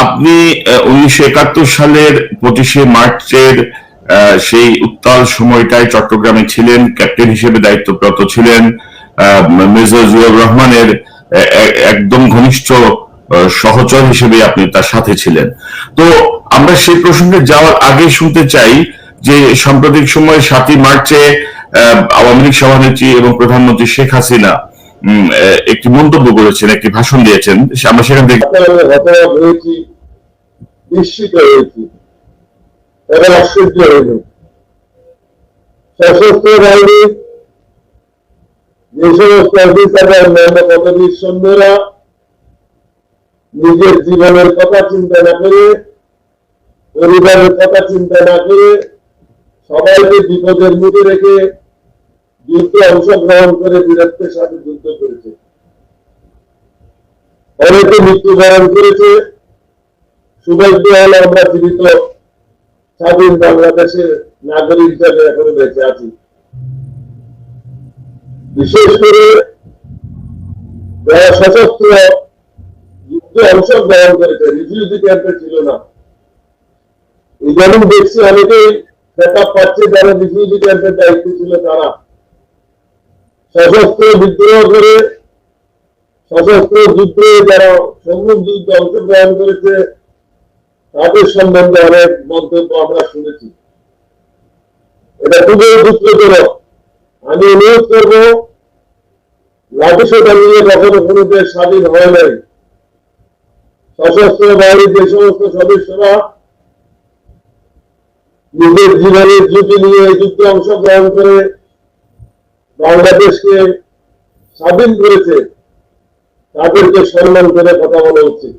আপনি 1971 সালের 25শে মার্চের সেই উত্তাল সময়টায় চট্টগ্রামে ছিলেন, ক্যাপ্টেন হিসেবে দায়িত্বরত ছিলেন, মেজর জিয়াউর রহমানের একদম ঘনিষ্ঠ সহচর হিসেবে আপনি তার সাথে ছিলেন। তো আমরা সেই প্রসঙ্গে যাওয়ার আগে শুনতে চাই যে সাম্প্রতিক সময়ে 7ই মার্চে আওয়ামী লীগ সভানেত্রী এবং প্রধানমন্ত্রী শেখ হাসিনা একটি মন্তব্য করেছেন, একটি ভাষণ দিয়েছেন, আমরা সেখান থেকে নিশ্চিত হয়েছি এবং আশ্চর্য হয়নি। সশস্ত্র বাহিনীর যে সমস্ত অফিসার অন্যান্য পদবীর সৈন্যরা নিজের জীবনের কথা চিন্তা না করে, পরিবারের কথা চিন্তা না করে, সবাইকে বিপদের মুখে রেখে যুদ্ধে অংশগ্রহণ করে বীরত্বের সাথে যুদ্ধ করেছে। অনেকে মৃত্যুবরণ করেছে। সৌভাগ্য হল আমরা জীবিত স্বাধীন বাংলাদেশের নাগরিক হিসাবে এখনো বেঁচে আছি। বিশেষ করে যারা সশস্ত্র যুদ্ধে অংশগ্রহণ করেছে, রিফিউজি ক্যাম্পে ছিল না। ইদানিং দেখছি অনেকেই ব্যাকআপ পাচ্ছে, যারা রিফিউজি ক্যাম্পের দায়িত্ব ছিল তারা সশস্ত্র বিদ্রোহ করে, সশস্ত্র যুদ্ধে যারা সংগ্রাম যুদ্ধে অংশগ্রহণ করেছে তাদের সম্বন্ধে অনেক মন্তব্য আমরা শুনেছি। এটা খুবই দুঃখজনক। আমি অনুরোধ করবো, লাঠিসোঁটা নিয়ে কখনো কোনো দেশ স্বাধীন হয় নাই। সশস্ত্র বাহিনীর যে সমস্ত সদস্যরা নিজের জীবনের ঝুঁকি নিয়ে যুদ্ধে অংশগ্রহণ করে বাংলাদেশকে স্বাধীন করেছে, তাদেরকে সম্মান করে কথা বলা উচিত।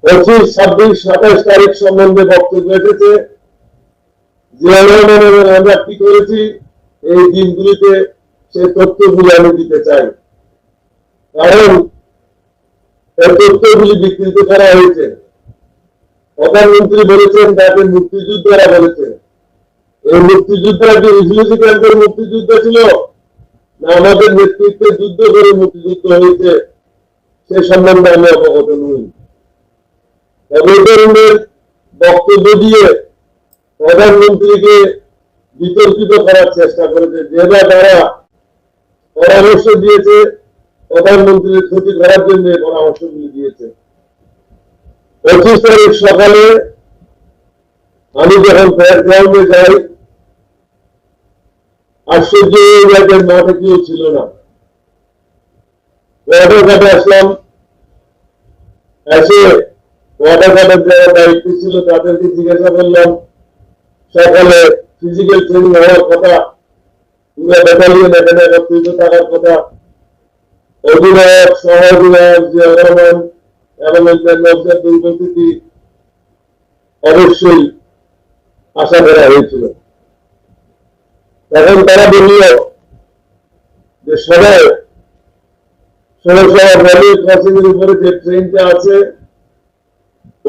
25, 26, 27 তারিখ সম্বন্ধে বক্তব্য এসেছে। আমরা কি করেছি এই দিনগুলিতে সে তথ্যগুলি আমি দিতে চাই, কারণ এই তথ্যগুলি বিকৃত করা হয়েছে। প্রধানমন্ত্রী বলেছেন তাকে মুক্তিযুদ্ধরা বলেছে। এই মুক্তিযুদ্ধরা কি রিফিউজি ক্যাম্পের মুক্তিযুদ্ধ ছিল, না আমাদের নেতৃত্বে যুদ্ধ করে মুক্তিযুদ্ধ হয়েছে, সে সম্বন্ধে আমি অবগত নই। এই ধরনের বক্তব্য দিয়ে প্রধানমন্ত্রীকে বিতর্কিত করার চেষ্টা করেছে। যেটা তারা পরামর্শ দিয়েছে, প্রধানমন্ত্রীর ক্ষতি করার জন্য পরামর্শগুলি দিয়েছে। 25 তারিখ সকালে আমি যখন প্যারাগ্রাউন্ডে যাই, আশ্চর্য মাঠে কেউ ছিল না। ওয়াটার কাটে আসলাম, এসে ওয়াটার কাটার যারা দায়িত্ব ছিল তাদেরকে জিজ্ঞাসা করলাম, সকালে ফিজিক্যাল ট্রেনিং হওয়ার কথা, পুরো ব্যাটালিয়ন এখানে একত্রিত থাকার কথা, অধিনায়ক, সহ অধিনায়ক জিয়াউর রহমান এবং অন্যান্য উপস্থিতি অবশ্যই আশা করা হয়েছিল। এখন তারা বলল যে সবাই 16 ক্রসিংয়ের উপরে যে ট্রেনটা আছে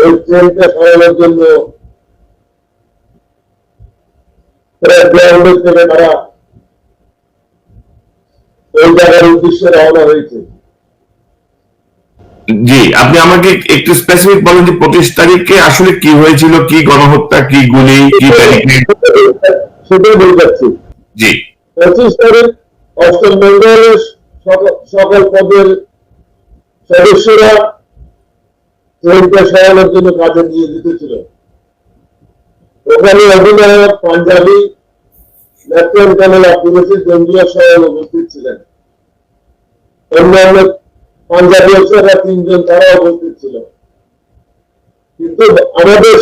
ওই ট্রেনটা সরানোর জন্য গ্রাউন্ডের থেকে তারা ওই জায়গার উদ্দেশ্যে রওনা হয়েছে। জি, আপনি আমাকে একটু স্পেসিফিক বলেন যে 25 তারিখে আসলে কি হয়েছিল, কি গণহত্যা, কি গুলি, কি সেটাই বলে যাচ্ছি। জি, 25 তারিখ অষ্টম বেঙ্গলের সকল পদের সদস্যরা ট্রেনটা সরানোর জন্য কাজে নিয়োজিত ছিল। ওখানে অধিনায়ক পাঞ্জাবি লেফটেন্যান্ট কর্নেল আব্দুল রশিদ গঞ্জুয়া সহ উপস্থিত ছিলেন। অন্যান্য পাঞ্জাবি অফিসাররা 3 জন তারা উপস্থিত ছিল। কিন্তু আমাদের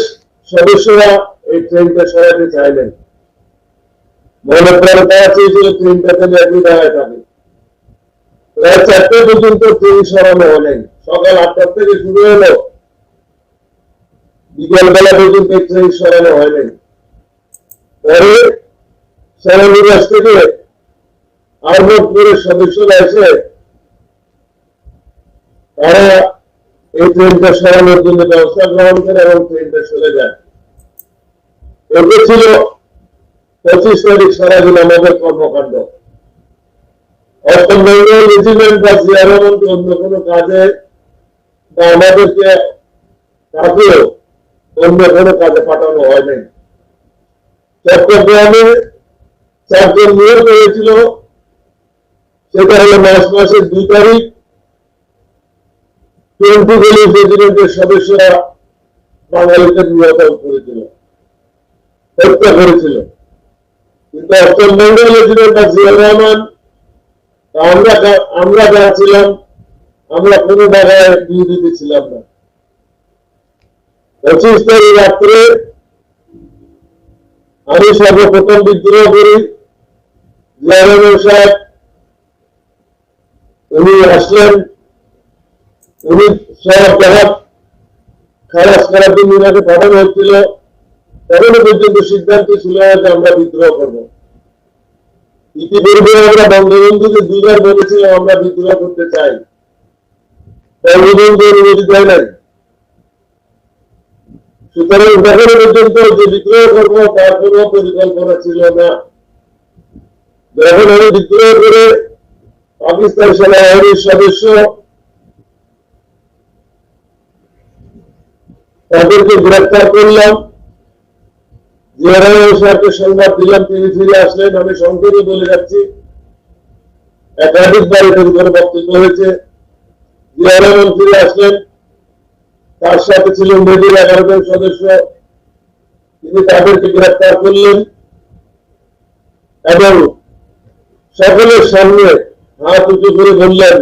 সদস্যরা এই ট্রেনটা সরাতে চাইলেন। মনে প্রাণে তারা চেয়েছিল ট্রেনটা যেন একই জায়গায় থাকে। প্রায় 4টা পর্যন্ত ট্রেন সরানো হলেন। সকাল 8টা থেকে শুরু হলো, বিকালবেলা পর্যন্ত ট্রেন সরানো হয়নি। পরে সেনানিবাস থেকে আর্মপুরের সদস্যরা এসে তারা এই ট্রেনটা সরানোর জন্য ব্যবস্থা গ্রহণ করে এবং ট্রেনটা চলে যায়। এতে ছিল 25 তারিখ সারাদিন আমাদের কর্মকাণ্ড। অষ্টম বেঙ্গল রেজিমেন্ট বা জিয়া রহমানকে অন্য কোনো কাজে বা আমাদেরকে কাকেও অন্য কোনো কাজে পাঠানো হয় নাই। চট্টগ্রামে 4 জন নিয়োগ হয়েছিল, সেটা হলো মার্চ মাসের 2 তারিখ। 20 পুলিশ রেজিমেন্টের সদস্যরা বাঙালিদের নিহত করেছিল, হত্যা করেছিল। কিন্তু অষ্টম বেঙ্গল রেজিমেন্ট বা জিয়া রহমান আমরা যারা ছিলাম, আমরা কোনো জায়গায় বিরোধী ছিলাম না। 25 তারিখ রাত্রে আমি সর্বপ্রথম বিদ্রোহ করি। জিয়া রহমান সাহেব উনি আসলেন, উনি সব জায়গা খালাস করার জন্য উনাকে পাঠানো হচ্ছিল। এখনো পর্যন্ত সিদ্ধান্ত ছিল যে আমরা বিদ্রোহ করব। ইতিপূর্বে আমরা বঙ্গবন্ধুকে 2 বার বলেছিলাম আমরা বিদ্রোহ করতে চাই, বঙ্গবন্ধু অনুমতি দেয় নাই। সুতরাং এখনো পর্যন্ত যে বিদ্রোহ করবো তার কোনো পরিকল্পনা ছিল না। যখন আমি বিদ্রোহ করে পাকিস্তান সেনাবাহিনীর সদস্য তাদেরকে গ্রেফতার করলাম, জিয়া রহমান সাহেবকে সংবাদ দিলাম, তিনি ফিরে আসলেন। আমি সংক্ষেপে বলে যাচ্ছি, একাধিকবার এটার উপরে বক্তব্য হয়েছে। জিয়া রহমান ফিরে আসলেন, তার সাথে ছিল মেডির 11 জন সদস্য। তিনি তাদেরকে গ্রেফতার করলেন এবং সকলের সামনে হাত উঁচু করে বললেন,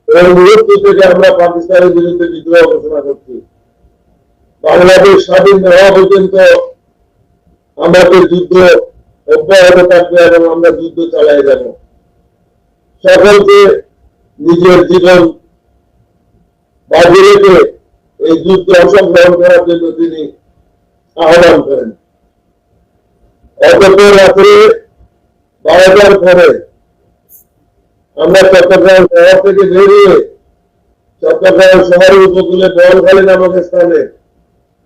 এই মুহূর্ত থেকে আমরা পাকিস্তানের বিরুদ্ধে বিদ্রোহ ঘোষণা করছি। বাংলাদেশ স্বাধীন হওয়া পর্যন্ত আমাদের যুদ্ধ অব্যাহত থাকবে এবং আমরা যুদ্ধ চালাই যাব। সকলকে নিজের জীবন বাজি রেখে এই যুদ্ধে অংশগ্রহণ করার জন্য তিনি আহ্বান করেন। অতঃপর রাত্রে 12টার পরে আমরা চট্টগ্রাম শহর থেকে বেরিয়ে চট্টগ্রাম শহরের উপকূলে বোয়ালখালী নামক স্থানে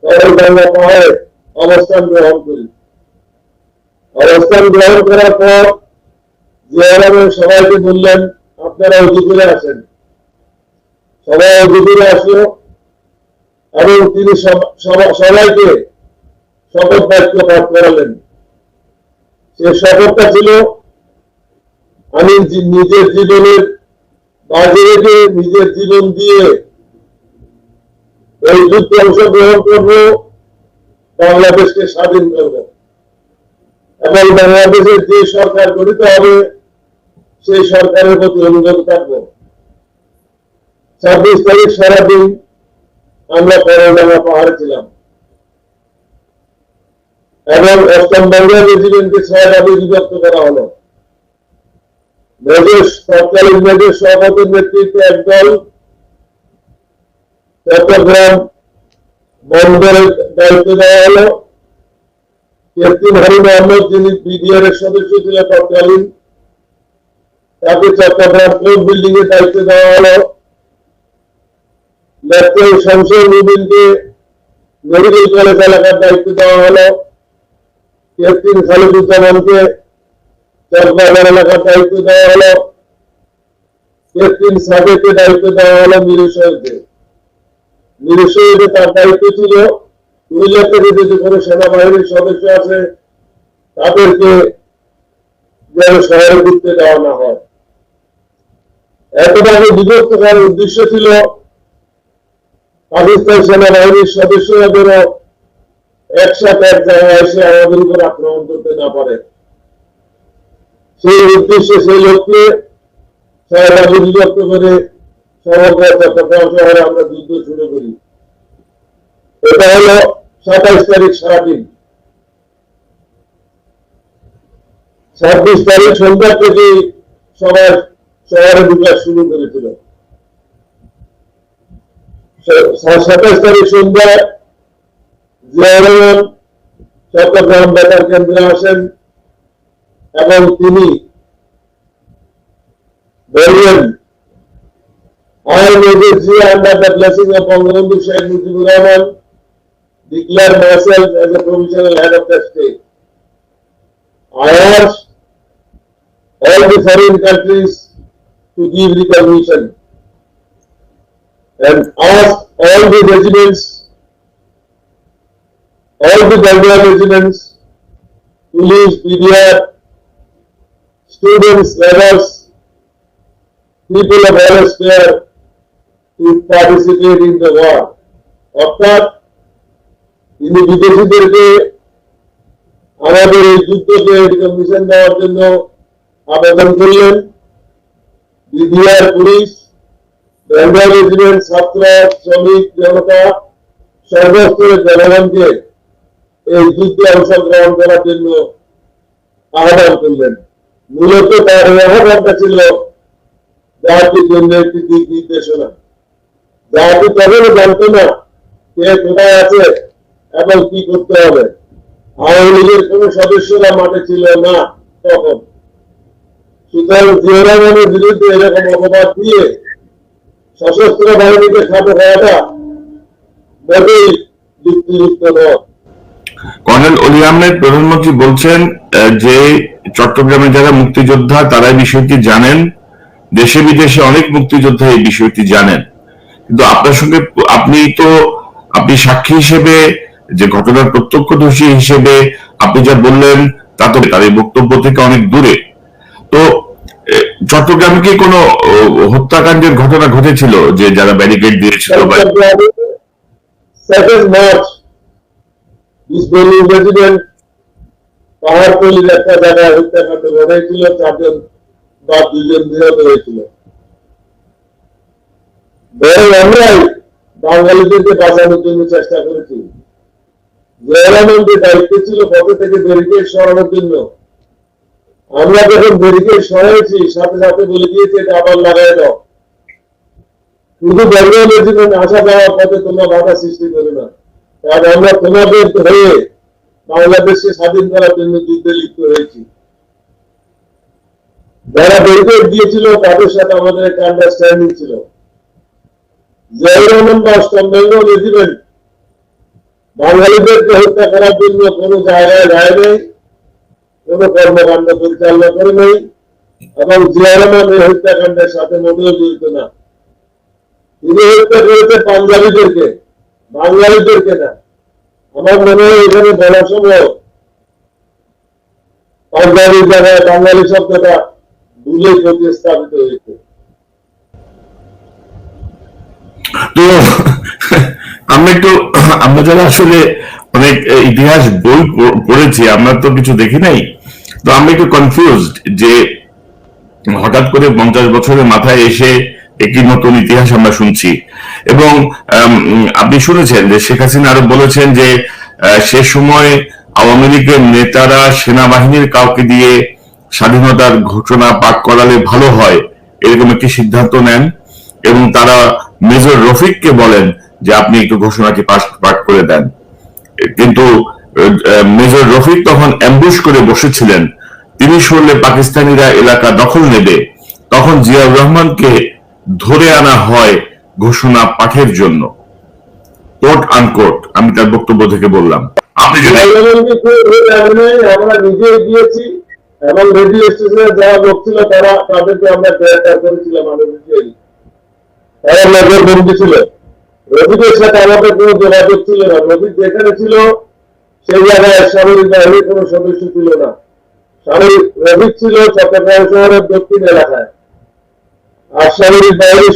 করলডাঙ্গা পাহাড়ে অবস্থান গ্রহণ করি। অবস্থান গ্রহণ করার পর জিয়া রহমান সবাইকে বললেন, আপনারা উজু করে আসেন। সবাই উজু করে আসলো এবং তিনি সবাইকে শপথ বাক্য পাঠ করালেন। সে শপথটা ছিল, আমি নিজের জীবনের বাজি রেখে নিজের জীবন দিয়ে এই যুদ্ধে অংশগ্রহণ করব, বাংলাদেশকে স্বাধীন করব এবং বাংলাদেশের যে সরকার গঠিত হবে সেই সরকারের প্রতি অনুগত থাকবো। 26 তারিখ সারাদিন আমরা করলডাঙ্গা পাহাড়ে ছিলাম এবং অষ্টম বেঙ্গল রেজিমেন্টকে 6 ভাগে বিভক্ত করা হলো। তৎকালীন মেজর সভাপতির নেতৃত্বে একদল চট্টগ্রাম বন্দরের দায়িত্ব দেওয়া হলো। ক্যাপ্টেন হারুন আহমদ, যিনি বিডিআর এর সদস্য ছিলেন তৎকালীন, তাকে চট্টগ্রাম কোর্ট বিল্ডিং এর দায়িত্ব দেওয়া হলো। লেফটেন্যান্ট শামসুল মুবিনকে মেডিকেল কলেজ এলাকার দায়িত্ব দেওয়া হলো। ক্যাপ্টেন খালিদুজ্জামানকে চকবাজার এলাকার দায়িত্ব দেওয়া হলো। ক্যাপ্টেন সাদেককে দায়িত্ব দেওয়া হলো মিরসরাইতে। মিরসরাইতে তার দায়িত্ব ছিল কুমিল্লা থেকে যদি কোনো সেনাবাহিনীর সদস্য আছে তাদেরকে যেন শহরে ঢুকতে দেওয়া না হয়। এতটাকে বিভক্ত করার উদ্দেশ্য ছিল পাকিস্তান সেনাবাহিনীর সদস্যরা যেন একসাথে এক জায়গায় এসে আমাদের উপর আক্রমণ করতে না পারে। সেই উদ্দেশ্যে, সেই লক্ষ্যে শহরকে বিভক্ত করে সমগ্র চট্টগ্রাম শহরে আমরা যুদ্ধ শুরু করি। এটা হলো 27 তারিখ সারাদিন। 26 তারিখ সন্ধ্যা থেকে সবাই শহরে ঢুকা শুরু করেছিল। 27 তারিখ সন্ধ্যায় জিয়া রহমান চট্টগ্রাম বেতার কেন্দ্রে আসেন এবং তিনি বললেন, I, Major Zia, under the blessing of Bangabandhu Sheikh Mujibur Rahman, declare myself as a provisional head of the state. I urge all the foreign countries to give recognition and ask all the regiments, all the Bangla regiments, police, PDR, students, learners, people of all sphere to participate in the war. অর্থাৎ তিনি বিদেশিদেরকে আমাদের এই যুদ্ধকে recognition দেওয়ার জন্য আবেদন করলেন। BDR, police, Bengal regiment, ছাত্র, শ্রমিক, জনতা, সর্বস্তরের জনগণকে এই যুদ্ধে অংশগ্রহণ করার জন্য আহ্বান করলেন। মূলত তার আহ্বানটা ছিল জাতির জন্য একটি দিক নির্দেশনা। জাতি তখনও জানতো না কে কোথায় আছে এবং কি করতে হবে। আওয়ামী লীগের কোন সদস্যরা মাঠে ছিল না তখন। সুতরাং জিয়া রহমানের বিরুদ্ধে এরকম অপবাদ দিয়ে সশস্ত্র বাহিনীকে খাটো করাটা মোটেই যুক্তিযুক্ত নয়। কর্নেল অলি আহমেদ প্রধানমন্ত্রী বলছেন যে চট্টগ্রামে যারা মুক্তিযোদ্ধা তারা এই বিষয়টি জানেন, দেশে বিদেশে অনেক মুক্তিযোদ্ধা এই বিষয়টি জানেন, কিন্তু আপনার সঙ্গে আপনি সাক্ষী হিসেবে, যে ঘটনার প্রত্যক্ষদর্শী হিসেবে আপনি যা বললেন তা তো তার এই বক্তব্য থেকে অনেক দূরে। তো চট্টগ্রামে কি কোনো হত্যাকাণ্ডের ঘটনা ঘটেছিল যে যারা ব্যারিকেড দিয়েছিল? পাহাড়তলির একটা জায়গায় হত্যাকাণ্ড ঘটেছিল, 4 জন বা 2 জন নিহত হয়েছিল। আমরাই বাঙালিদেরকে বাঁচানোর জন্য চেষ্টা করেছি। জয়রানন্দের দায়িত্ব ছিল পথে থেকে ব্যারিকেড সরানোর জন্য। আমরা যখন ব্যারিকেড সরাইছি সাথে সাথে বলে দিয়েছি এটা আবার লাগাই দাও। শুধু বেঙ্গল রেজিমেন্ট আসা যাওয়ার পথে তোমরা বাধা সৃষ্টি করে না, কারণ আমরা তোমাদের হয়ে বাংলাদেশকে স্বাধীন করার জন্য যুদ্ধে লিপ্ত হয়েছি। যারা ব্যারিকেড দিয়েছিল তাদের সাথে আমাদের একটা আন্ডারস্ট্যান্ডিং ছিল। জিয়াউর রহমান বা 8ম বেঙ্গল রেজিমেন্ট বাঙালিদেরকে হত্যা করার জন্য কোনো জায়গায় যায় নাই, কোনো কর্মকাণ্ড পরিচালনা করে নাই, এবং জিয়াউর রহমান এই হত্যাকাণ্ডের সাথে মোটেও জড়িত না। তিনি হত্যা করেছে পাঞ্জাবিদেরকে, বাঙালিদেরকে না। আমার মনে হয় এখানে বলার সময় পাঞ্জাবির জায়গায় বাঙালি শব্দটা ভুলে প্রতিস্থাপিত হয়েছে। তো আমরা যারা আসলে অনেক ইতিহাস বই পড়েছি, আমরা তো কিছু দেখি নাই, তো আমরা একটু কনফিউজড যে হঠাৎ করে 50 বছরের মাথায় এসে একটি নতুন ইতিহাস আমরা শুনছি। এবং আপনি শুনেছেন যে শেখ হাসিনা আরো বলেছেন যে সে সময় আওয়ামী লীগের নেতারা সেনাবাহিনীর কাউকে দিয়ে স্বাধীনতার ঘোষণা পাঠ করালে ভালো হয়, এরকম একটি সিদ্ধান্ত নেন এবং তারা মেজর রফিককে বলেন যে আপনি একটু ঘোষণাটি পাঠ করে দেন। কিন্তু মেজর রফিক তখন অ্যাম্বুশ করে বসেছিলেন, তিনি শুনলে পাকিস্তানিরা এলাকা দখল নেবে, তখন জিয়াউর রহমানকে ধরে আনা হয় ঘোষণা পাঠের জন্য, কোট আনকোট। আমি তার বক্তব্য থেকে বললাম। আপনি আমরা নিজে গিয়েছি এবং রেডিও স্টেশনে যারা লোক ছিল তাদেরকে আমরা গ্রেফতার করেছিলাম। তারা নজরবন্দি ছিল। রফিকের সাথে আমাদের কোনো যোগাযোগ ছিল না। রফিক যেখানে ছিল সেই জায়গায় সামরিক বাহিনীর কোনো সদস্য ছিল না। রফিক ছিল চট্টগ্রাম শহরের দক্ষিণ এলাকায়, আর সামরিক বাহিনীর